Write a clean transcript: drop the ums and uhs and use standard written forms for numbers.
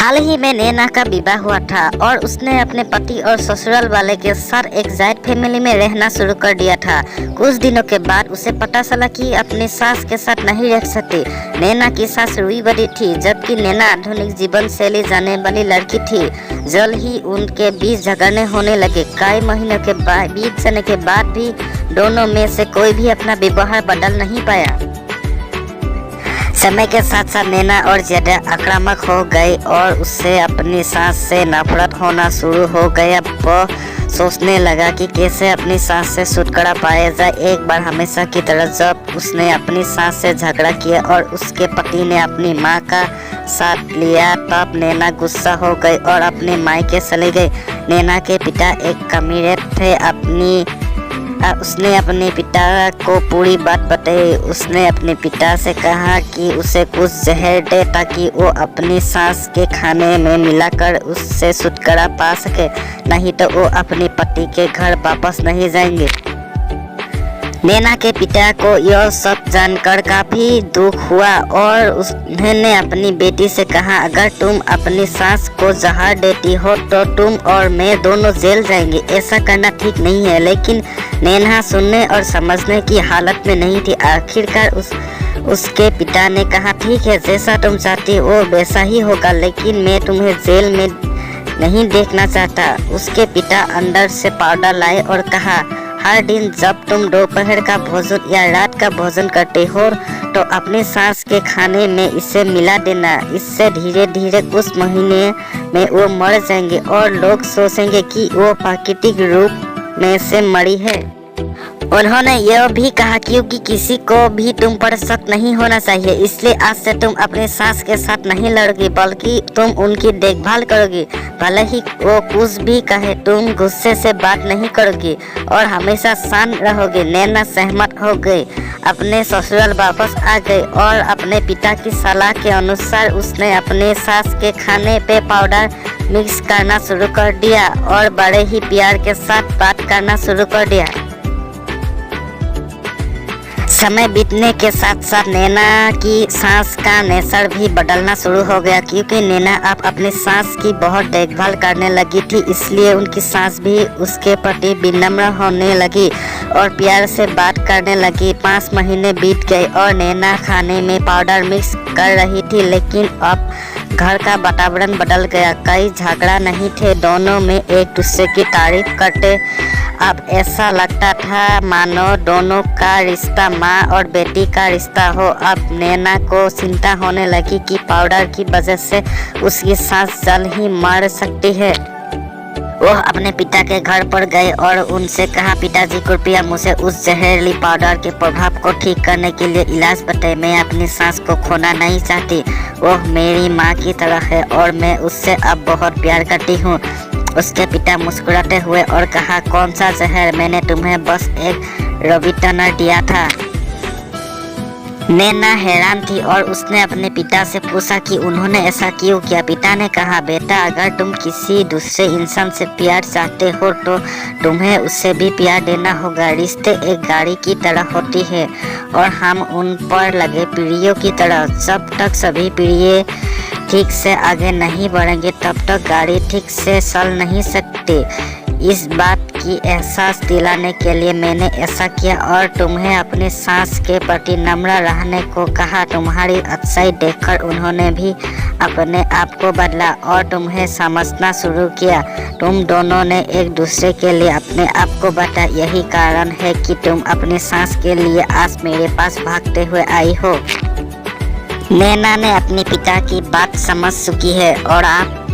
हाल ही में नैना का विवाह हुआ था और उसने अपने पति और ससुराल वाले के साथ एक जॉइंट फैमिली में रहना शुरू कर दिया था। कुछ दिनों के बाद उसे पता चला कि अपनी सास के साथ नहीं रह सकती। नैना की सास रूई बड़ी थी, जबकि नैना आधुनिक जीवन शैली जाने वाली लड़की थी। जल्द ही उनके बीच झगड़ने होने लगे। कई महीनों के बीत जाने के बाद भी दोनों में से कोई भी अपना व्यवहार बदल नहीं पाया। समय के साथ साथ नैना और ज्यादा आक्रामक हो गई और उससे अपनी सास से नफरत होना शुरू हो गया। वह सोचने लगा कि कैसे अपनी सास से छुटकारा पाया जाए। एक बार हमेशा की तरह जब उसने अपनी सास से झगड़ा किया और उसके पति ने अपनी माँ का साथ लिया, तब नैना गुस्सा हो गई और अपने मायके चली गई। नैना के पिता एक कमीरे थे। उसने अपने पिता को पूरी बात बताई। उसने अपने पिता से कहा कि उसे कुछ जहर दे ताकि वो अपनी सास के खाने में मिलाकर उससे छुटकारा पा सके, नहीं तो वो अपने पति के घर वापस नहीं जाएंगे। नैना के पिता को यह सब जानकर काफी दुख हुआ और उन्होंने अपनी बेटी से कहा, अगर तुम अपनी सास को जहर देती हो तो तुम और मैं दोनों जेल जाएंगे। ऐसा करना ठीक नहीं है। लेकिन नैना सुनने और समझने की हालत में नहीं थी। आखिरकार उसके पिता ने कहा, ठीक है, जैसा तुम चाहती हो वैसा ही होगा, लेकिन मैं तुम्हें जेल में नहीं देखना चाहता। उसके पिता अंदर से पाउडर लाए और कहा, हर दिन जब तुम दोपहर का भोजन या रात का भोजन करते हो तो अपनी सास के खाने में इसे मिला देना। इससे धीरे धीरे कुछ महीने में वो मर जाएंगे और लोग सोचेंगे कि वो प्राकृतिक रूप में से मरी है। उन्होंने यह भी कहा, क्योंकि किसी को भी तुम पर शक नहीं होना चाहिए, इसलिए आज से तुम अपने सास के साथ नहीं लड़ोगी, बल्कि तुम उनकी देखभाल करोगी। भले ही वो कुछ भी कहे, तुम गुस्से से बात नहीं करोगी और हमेशा शांत रहोगी। नैना सहमत हो गई, अपने ससुराल वापस आ गई और अपने पिता की सलाह के अनुसार उसने अपने सास के खाने पे पाउडर मिक्स करना शुरू कर दिया और बड़े ही प्यार के साथ बात करना शुरू कर दिया। समय बीतने के साथ साथ नैना की सास का नेचर भी बदलना शुरू हो गया, क्योंकि नैना अब अपनी सास की बहुत देखभाल करने लगी थी। इसलिए उनकी सास भी उसके प्रति विनम्र होने लगी और प्यार से बात करने लगी। 5 महीने बीत गए और नैना खाने में पाउडर मिक्स कर रही थी, लेकिन अब घर का वातावरण बदल गया। कई झगड़ा नहीं थे, दोनों में एक दूसरे की तारीफ करते। अब ऐसा लगता था मानो दोनों का रिश्ता माँ और बेटी का रिश्ता हो। अब नैना को चिंता होने लगी कि पाउडर की वजह से उसकी सास जल्द ही मर सकती है। वह अपने पिता के घर पर गए और उनसे कहा, पिताजी कृपया मुझे उस जहरीली पाउडर के प्रभाव को ठीक करने के लिए इलाज बताएं। मैं अपनी सास को खोना नहीं चाहती। वह मेरी माँ की तरह है और मैं उससे अब बहुत प्यार करती हूँ। उसके पिता मुस्कुराते हुए और कहा, कौन सा जहर? मैंने तुम्हें बस एक रविटनर दिया था। नैना हैरान थी और उसने अपने पिता से पूछा कि उन्होंने ऐसा क्यों किया। पिता ने कहा, बेटा, अगर तुम किसी दूसरे इंसान से प्यार चाहते हो तो तुम्हें उससे भी प्यार देना होगा। रिश्ते एक गाड़ी की तरह होती है और हम उन पर लगे पीढ़ियों की तरह। जब तक सभी पीढ़ियाँ ठीक से आगे नहीं बढ़ेंगे तब तक गाड़ी ठीक से चल नहीं सकती। इस बात की एहसास दिलाने के लिए मैंने ऐसा किया और तुम्हें अपनी सास के प्रति नम्र रहने को कहा। तुम्हारी अच्छाई देखकर उन्होंने भी अपने आप को बदला और तुम्हें समझना शुरू किया। तुम दोनों ने एक दूसरे के लिए अपने आप को बांटा। यही कारण है कि तुम अपनी सास के लिए आज मेरे पास भागते हुए आई हो। नैना ने अपने पिता की बात समझ चुकी है और आप